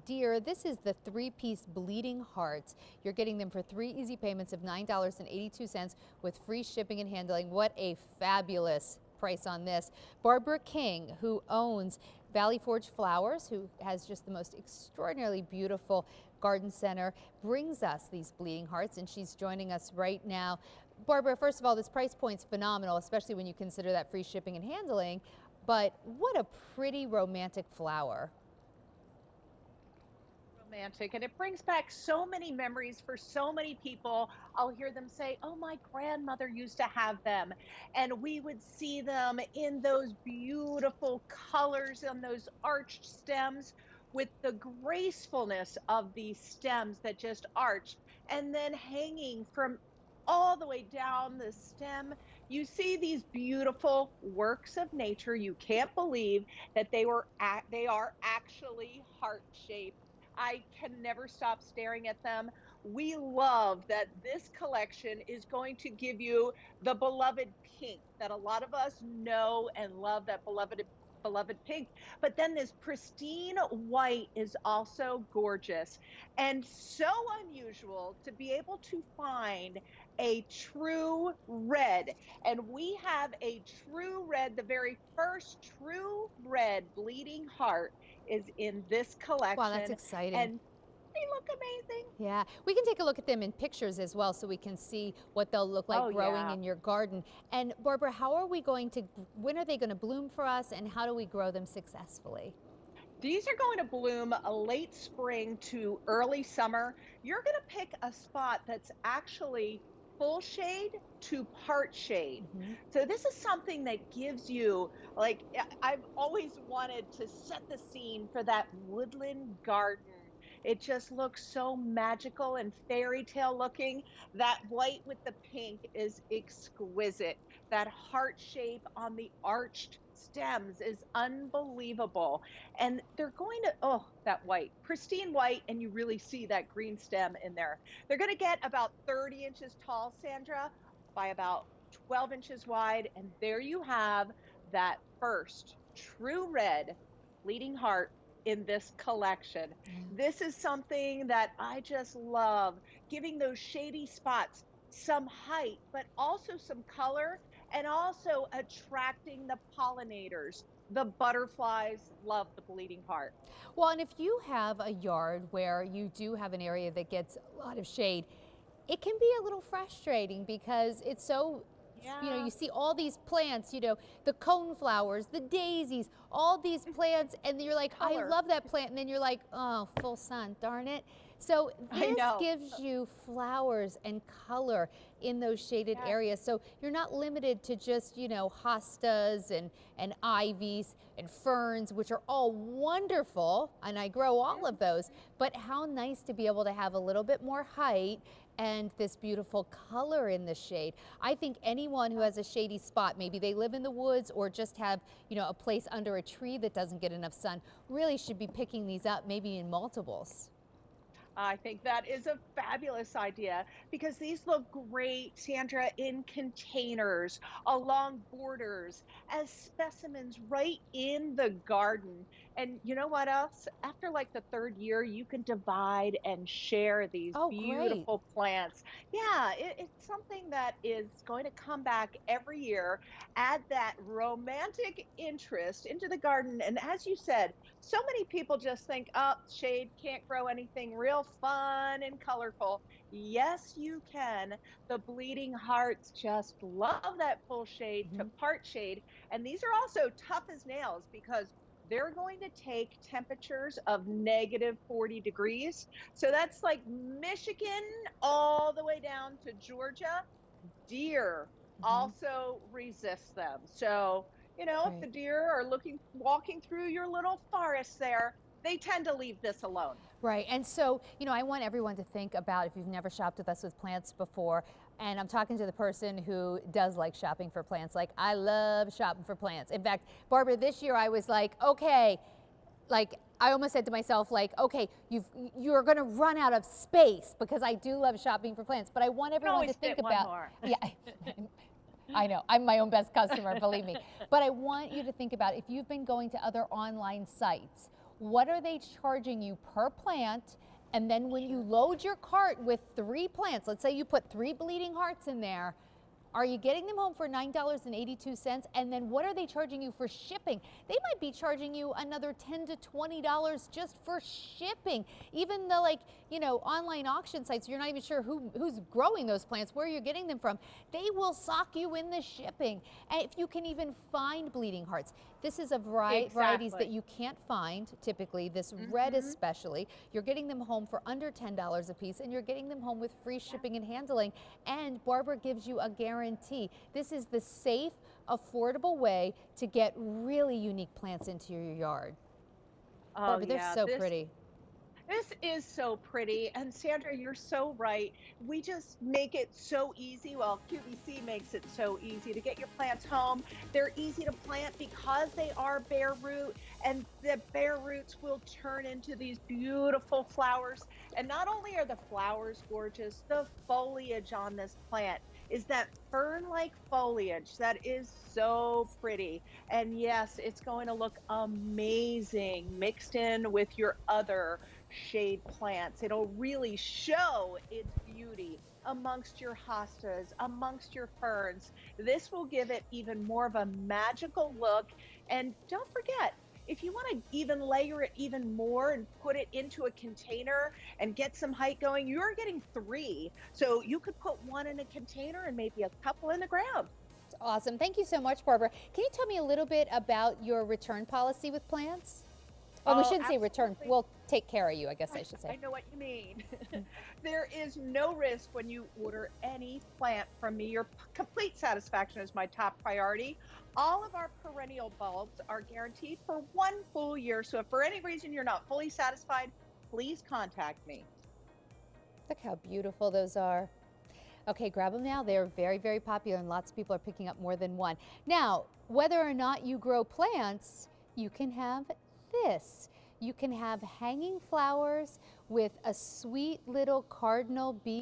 deer. This is the 3-piece bleeding hearts. You're getting them for 3 easy payments of $9.82 with free shipping and handling. What a fabulous price on this. Barbara King, who owns Valley Forge Flowers, who has just the most extraordinarily beautiful garden center, brings us these bleeding hearts, and she's joining us right now. Barbara, first of all, this price point's phenomenal, especially when you consider that free shipping and handling. But what a pretty romantic flower. Romantic, and it brings back so many memories for so many people. I'll hear them say, oh, my grandmother used to have them, and we would see them in those beautiful colors on those arched stems with the gracefulness of these stems that just arch, and then hanging from all the way down the stem, you see these beautiful works of nature. You can't believe that they are actually heart shaped. I can never stop staring at them. We love that this collection is going to give you the beloved pink that a lot of us know and love, that beloved pink. But then this pristine white is also gorgeous and so unusual to be able to find a true red. And we have a true red, the very first true red bleeding heart is in this Wow, that's collection, exciting. and they look amazing. Yeah, we can take a look at them in pictures as well so we can see what they'll look like Oh growing yeah. in your garden. And Barbara, when are they going to bloom for us, and how do we grow them successfully? These are going to bloom a late spring to early summer. You're going to pick a spot that's actually full shade to part shade. Hmm. So this is something that gives you, like, I've always wanted to set the scene for that woodland garden. It just looks so magical and fairy tale looking. That white with the pink is exquisite. That heart shape on the arched stems is unbelievable, and they're going to, oh, that white, pristine white, and you really see that green stem in there. They're going to get about 30 inches tall, Sandra, by about 12 inches wide, and there you have that first true red bleeding heart in this collection. Yeah. This is something that I just love, giving those shady spots some height, but also some color, and also attracting the pollinators. The butterflies love the bleeding heart. Well, and if you have a yard where you do have an area that gets a lot of shade, it can be a little frustrating because it's so, Yeah, you see all these plants, the cone flowers, the daisies, all these plants, and you're like, I color. love that plant. And then you're like, oh, full sun, darn it. So I this know. gives you flowers and color in those shaded Yes. areas. So you're not limited to just, hostas and ivies and ferns, which are all wonderful. And I grow all of those. But how nice to be able to have a little bit more height and this beautiful color in the shade. I think anyone who has a shady spot, maybe they live in the woods or just have, a place under a tree that doesn't get enough sun, really should be picking these up maybe in multiples. I think that is a fabulous idea because these look great, Sandra, in containers, along borders, as specimens right in the garden. And you know what else? After like the third year, you can divide and share these Oh, great. beautiful plants. Yeah, it's something that is going to come back every year, add that romantic interest into the garden. And as you said, so many people just think, oh, shade can't grow anything real fun and colorful. Yes, you can. The bleeding hearts just love that full shade to Mhm. part shade. And these are also tough as nails because they're going to take temperatures of negative 40 degrees. So that's like Michigan all the way down to Georgia. Deer Mhm. also resist them. So, if the Great. deer are walking through your little forest there, they tend to leave this alone. Right. And so, I want everyone to think about, if you've never shopped with us with plants before, and I'm talking to the person who does like shopping for plants. Like, I love shopping for plants. In fact, Barbara, this year I was like, okay, like I almost said to myself, like, okay, you're going to run out of space, because I do love shopping for plants. But I want You can everyone to always think fit one about, more. yeah, I know, I'm my own best customer, believe me. But I want you to think about, if you've been going to other online sites, what are they charging you per plant? And then when you load your cart with 3 plants, let's say you put 3 bleeding hearts in there, are you getting them home for $9.82? And then what are they charging you for shipping? They might be charging you another $10 to $20 just for shipping. Even the online auction sites, you're not even sure who's growing those plants, where you're getting them from. They will sock you in the shipping. And if you can even find bleeding hearts. This is a varieties that you can't find typically, this red especially. You're getting them home for under $10 a piece, and you're getting them home with free shipping and handling. And Barbara gives you a guarantee. This is the safe, affordable way to get really unique plants into your yard. Oh, Barbara, yeah, they're so pretty. this is so pretty. And Sandra, you're so right. We just make it so easy. Well, QVC makes it so easy to get your plants home. They're easy to plant because they are bare root, and the bare roots will turn into these beautiful flowers. And not only are the flowers gorgeous, the foliage on this plant is that fern-like foliage that is so pretty. And yes, it's going to look amazing mixed in with your other shade plants. It'll really show its beauty amongst your hostas, amongst your ferns. This will give it even more of a magical look. And don't forget, if you want to even layer it even more and put it into a container and get some height going, you're getting 3. So you could put 1 in a container and maybe a couple in the ground. Awesome. Thank you so much, Barbara. Can you tell me a little bit about your return policy with plants? Oh, we shouldn't say return. Absolutely. We'll take care of you, I guess I should say. I know what you mean. There is no risk when you order any plant from me. Your complete satisfaction is my top priority. All of our perennial bulbs are guaranteed for 1 full year. So if for any reason you're not fully satisfied, please contact me. Look how beautiful those are. Okay, grab them now. They're very, very popular, and lots of people are picking up more than one. Now, whether or not you grow plants, you can have this. You can have hanging flowers with a sweet little cardinal bee